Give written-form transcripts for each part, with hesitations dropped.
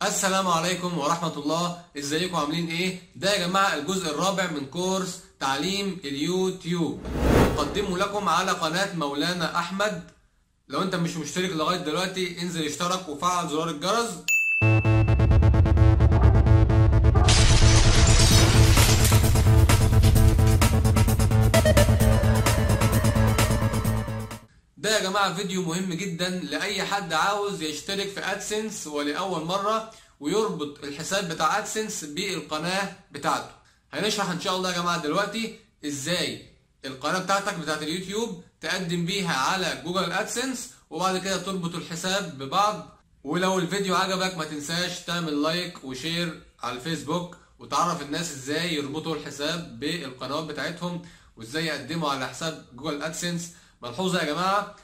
السلام عليكم ورحمة الله، ازيكم عاملين ايه؟ ده يا جماعة الجزء الرابع من كورس تعليم اليوتيوب، اقدمه لكم على قناة مولانا احمد. لو انت مش مشترك لغاية دلوقتي انزل اشترك وفعل زرار الجرس. ده يا جماعة فيديو مهم جدا لأي حد عاوز يشترك في ادسنس ولأول مرة ويربط الحساب بتاع ادسنس بالقناة بتاعته. هنشرح ان شاء الله يا جماعة دلوقتي ازاي القناة بتاعتك بتاعت اليوتيوب تقدم بيها على جوجل ادسنس وبعد كده تربط الحساب ببعض. ولو الفيديو عجبك ما تنساش تعمل لايك وشير على الفيسبوك وتعرف الناس ازاي يربطوا الحساب بالقنوات بتاعتهم وازاي يقدموا على حساب جوجل ادسنس. ملحوظة يا جماعة،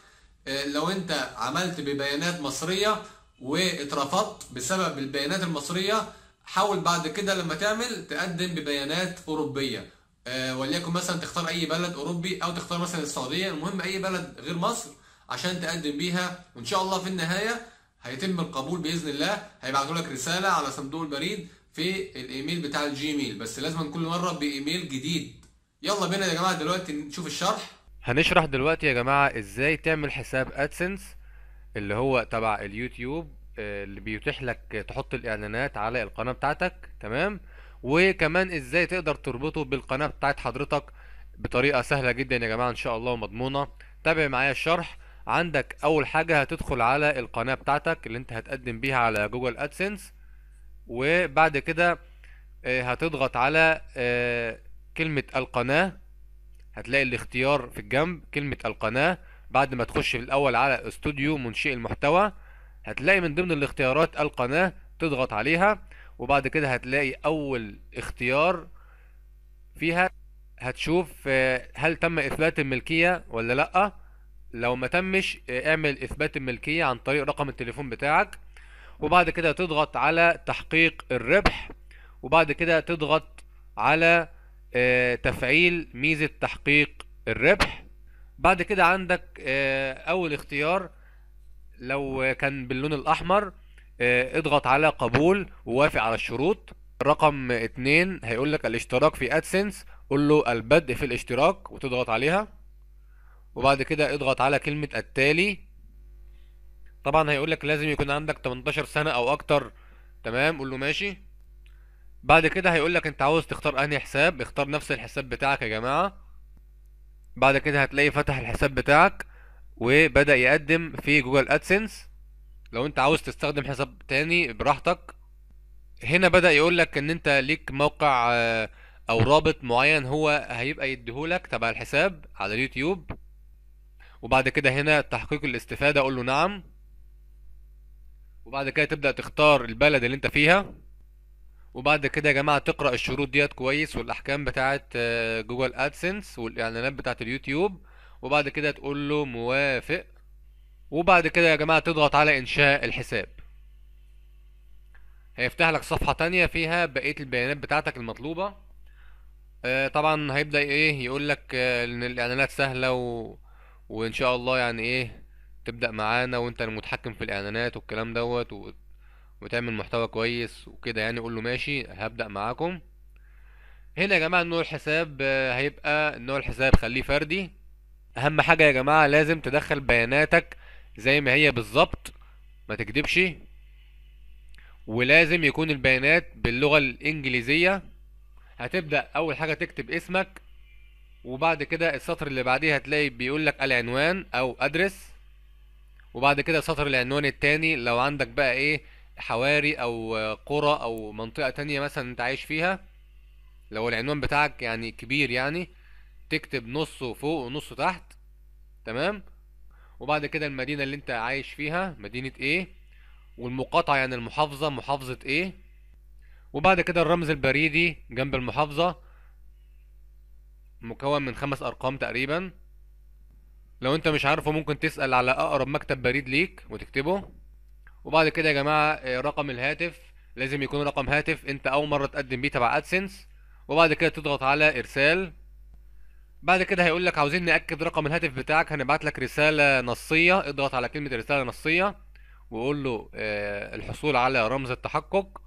لو انت عملت ببيانات مصرية واترفضت بسبب البيانات المصرية، حاول بعد كده لما تعمل تقدم ببيانات أوروبية. وليكن مثلا تختار أي بلد أوروبي أو تختار مثلا السعودية، المهم أي بلد غير مصر عشان تقدم بيها. وإن شاء الله في النهاية هيتم القبول بإذن الله. هيبعتوا لك رسالة على صندوق البريد في الإيميل بتاع الجيميل، بس لازم كل مرة بإيميل جديد. يلا بينا يا جماعة دلوقتي نشوف الشرح. هنشرح دلوقتي يا جماعة ازاي تعمل حساب ادسنس اللي هو تبع اليوتيوب، اللي بيتيح لك تحط الاعلانات على القناة بتاعتك. تمام. وكمان ازاي تقدر تربطه بالقناة بتاعت حضرتك بطريقة سهلة جدا يا جماعة ان شاء الله ومضمونة. تابع معايا الشرح. عندك اول حاجة هتدخل على القناة بتاعتك اللي انت هتقدم بيها على جوجل ادسنس، وبعد كده هتضغط على كلمة القناة. هتلاقي الاختيار في الجنب كلمة القناة. بعد ما تخش في الأول على استوديو منشئ المحتوى، هتلاقي من ضمن الاختيارات القناة، تضغط عليها. وبعد كده هتلاقي أول اختيار فيها هتشوف هل تم إثبات الملكية ولا لأ. لو ما تمش اعمل إثبات الملكية عن طريق رقم التليفون بتاعك. وبعد كده تضغط على تحقيق الربح. وبعد كده تضغط على تفعيل ميزة تحقيق الربح. بعد كده عندك اول اختيار لو كان باللون الاحمر، اضغط على قبول ووافق على الشروط. رقم 2 هيقول لك الاشتراك في ادسنس، قول له البدء في الاشتراك وتضغط عليها. وبعد كده اضغط على كلمة التالي. طبعا هيقول لك لازم يكون عندك 18 سنة او اكتر. تمام، قول له ماشي. بعد كده هيقول لك انت عاوز تختار انهي حساب، اختار نفس الحساب بتاعك يا جماعة. بعد كده هتلاقي فتح الحساب بتاعك وبدأ يقدم في جوجل ادسنس. لو انت عاوز تستخدم حساب تاني براحتك. هنا بدأ يقول لك ان انت ليك موقع او رابط معين هو هيبقى يديهولك تبع الحساب على اليوتيوب. وبعد كده هنا تحقيق الاستفادة، قول له نعم. وبعد كده تبدأ تختار البلد اللي انت فيها. وبعد كده يا جماعة تقرأ الشروط ديت كويس والأحكام بتاعت جوجل أدسنس والإعلانات بتاعت اليوتيوب. وبعد كده تقول له موافق. وبعد كده يا جماعة تضغط على إنشاء الحساب. هيفتح لك صفحة تانية فيها بقية البيانات بتاعتك المطلوبة. طبعا هيبدأ ايه يقول لك ان الإعلانات سهلة وإن شاء الله يعني ايه تبدأ معانا وانت المتحكم في الإعلانات والكلام دوت وتعمل محتوى كويس وكده. يعني قول له ماشي هبدأ معاكم. هنا يا جماعة نوع الحساب هيبقى نوع الحساب خليه فردي. اهم حاجة يا جماعة لازم تدخل بياناتك زي ما هي بالظبط، ما تكدبش. ولازم يكون البيانات باللغة الانجليزية. هتبدأ اول حاجة تكتب اسمك، وبعد كده السطر اللي بعديه هتلاقي بيقول لك العنوان او ادرس. وبعد كده سطر العنوان التاني لو عندك بقى ايه حواري او قرى او منطقة تانية مثلا انت عايش فيها. لو العنوان بتاعك يعني كبير يعني تكتب نصه فوق ونصه تحت. تمام. وبعد كده المدينة اللي انت عايش فيها مدينة ايه، والمقاطعة يعني المحافظة محافظة ايه. وبعد كده الرمز البريدي جنب المحافظة مكون من 5 ارقام تقريبا. لو انت مش عارفه ممكن تسأل على اقرب مكتب بريد ليك وتكتبه. وبعد كده يا جماعة رقم الهاتف لازم يكون رقم هاتف انت اول مرة تقدم بيه تبع ادسنس. وبعد كده تضغط على ارسال. بعد كده هيقول لك عاوزين نأكد رقم الهاتف بتاعك، هنبعت لك رسالة نصية، اضغط على كلمة رسالة نصية. وقول له الحصول على رمز التحقق.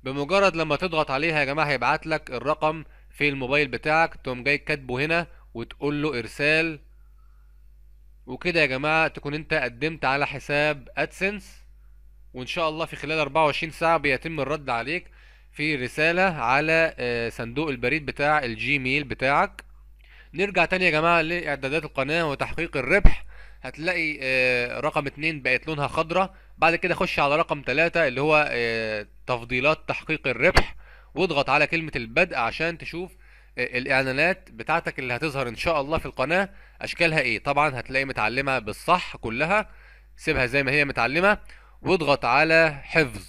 بمجرد لما تضغط عليها يا جماعة هيبعت لك الرقم في الموبايل بتاعك، تقوم جاي كاتبه هنا وتقول له ارسال. وكده يا جماعة تكون انت قدمت على حساب ادسنس، وان شاء الله في خلال 24 ساعة بيتم الرد عليك في رسالة على صندوق البريد بتاع الجيميل بتاعك. نرجع تاني يا جماعة لإعدادات القناة وتحقيق الربح. هتلاقي رقم 2 بقت لونها خضرة. بعد كده خش على رقم 3 اللي هو تفضيلات تحقيق الربح، واضغط على كلمة البدء عشان تشوف الإعلانات بتاعتك اللي هتظهر إن شاء الله في القناة أشكالها إيه. طبعا هتلاقي متعلمة بالصح كلها، سيبها زي ما هي متعلمة واضغط على حفظ.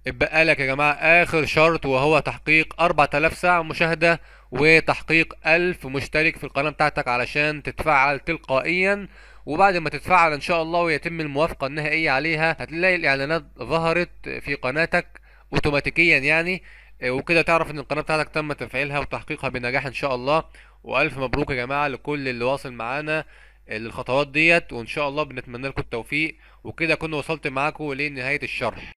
اتبقى لك يا جماعة آخر شرط، وهو تحقيق 4000 ساعة مشاهدة وتحقيق 1000 مشترك في القناة بتاعتك علشان تتفعل تلقائيا. وبعد ما تتفعل إن شاء الله ويتم الموافقة النهائية عليها هتلاقي الإعلانات ظهرت في قناتك أوتوماتيكيا يعني. وكده تعرف إن القناة بتاعتك تم تفعيلها وتحقيقها بنجاح إن شاء الله. وألف مبروك يا جماعة لكل اللي واصل معانا للخطوات ديت، وإن شاء الله بنتمنى لكم التوفيق. وكده كنا وصلت معاكم لنهاية الشرح.